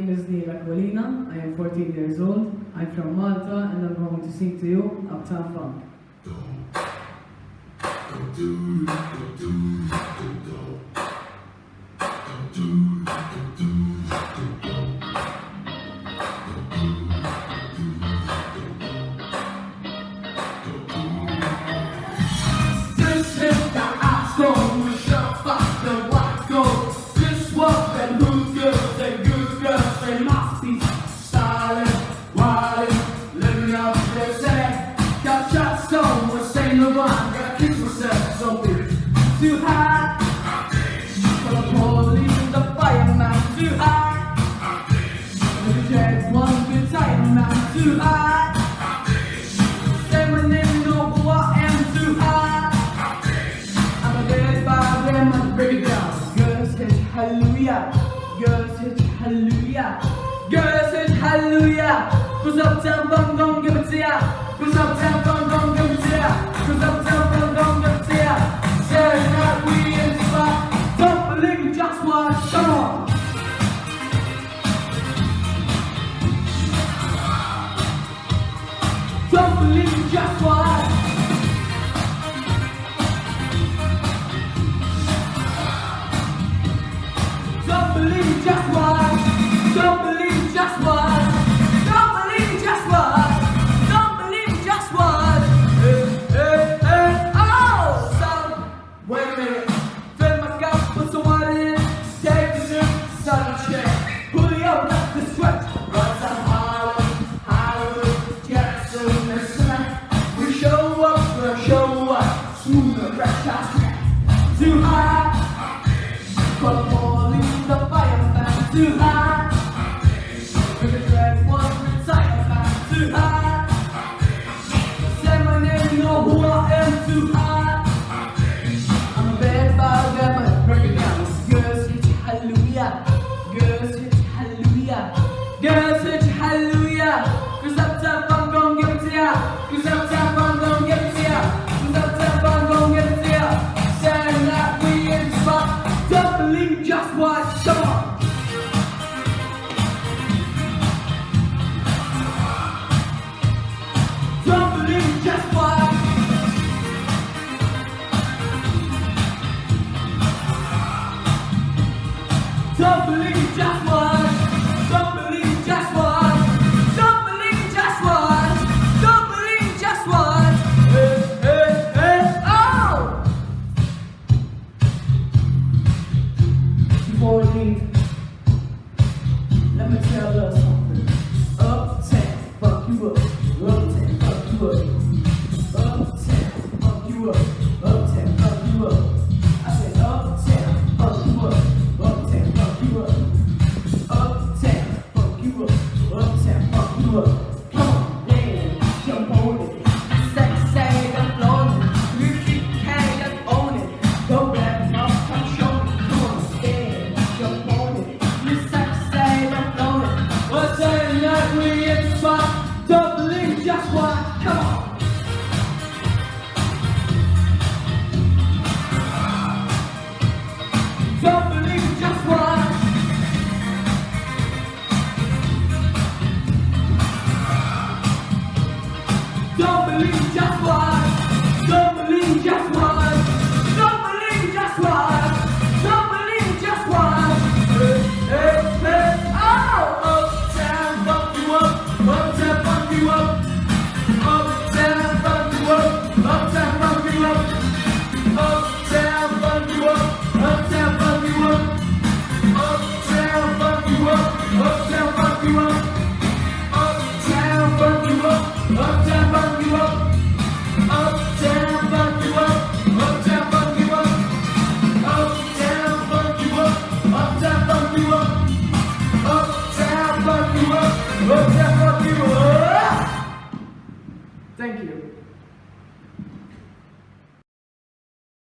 name is Neil Aquilina. I am 14 years old. I'm from Malta and I'm going to sing to you Uptown Funk. This is the iPhone, we shall fuck the white gold. This was the good girls, they must be silent, wild, living up their say. Got shot stone, we're saying the one, got kicked myself, so big. Too high, for the police and the fireman, too high. The jet one good time, man, too high. Say my name, you know who I am, too high. I'm a dead by them, I break it down. Girls hit hallelujah, girls hit hallelujah, girls hit hallelujah. Cause Uptown Funk gon' give it to ya, cause Uptown Funk gon' give it to ya, cause Uptown Funk gon' give it to ya. Say that we in the spot, don't believe me, just watch, come on. Don't believe me, just watch. Don't believe me, just watch. Don't believe me, just watch. Don't believe me, just watch. Don't believe me, just watch. Hey, hey, oh, son. Wait a minute. Fill my cup, put some water in. Take a sip, sun check. Pull you up, not the sweat. Right on Hollywood, Jackson, and Snack. We show up, we'll show up. Smooth and fresh, I too high. Call the police, the fireman, too high. With the dread one, retire man, too high. Say my name, you know who I am, too high. I'm a bad boy, got my break it down. Girls hit you, hallelujah. Girls hit you, hallelujah. Girls hit you, hallelujah. Cause Uptown Funk gon' give it to ya. Cause Uptown Funk gon' give it to ya. Cause Uptown Funk gon' give it to ya. Saying that we in the spot. Don't believe me, just watch, come on. Don't believe me, just watch. Don't believe me, just watch. Don't believe me, just watch. Don't believe me, just watch. Don't believe me, just watch. Hey, hey, hey, oh! Before we leave, let me tell us something. Uptown, fuck you up. Uptown, fuck you up. Uptown, fuck you up. Uptown, fuck you up. I said uptown, fuck you up. Uptown, fuck you up. Uptown, fuck you up. Uptown, fuck you up. Come on, dance, jump on it. Sex, say, I'm blowing it. Music, hey, I'm on it. Go back, up, come show me. Come on, dance, jump on it. You sex, say, I'm blowing it. What's saying that we in the spot? Don't believe me, just watch. Come on. Don't believe me, just watch. Don't believe me, just watch. Don't believe me, just watch. Don't believe me, just watch. Don't believe me, just watch. Hey, hey, hey, oh! Uptown, fuck you up. Uptown, fuck you up. Uptown, fuck you up. Uptown, fuck you up. Uptown, fuck you up. Uptown, fuck you up. Uptown, fuck you up. Uptown, fuck you up. Uptown, fuck you up. Uptown, fuck you up. Uptown, fuck you up. Uptown, fuck you up. Uptown, fuck you up. Uptown, fuck you up. Uptown, fuck you up. Uptown, fuck you up. Thank you.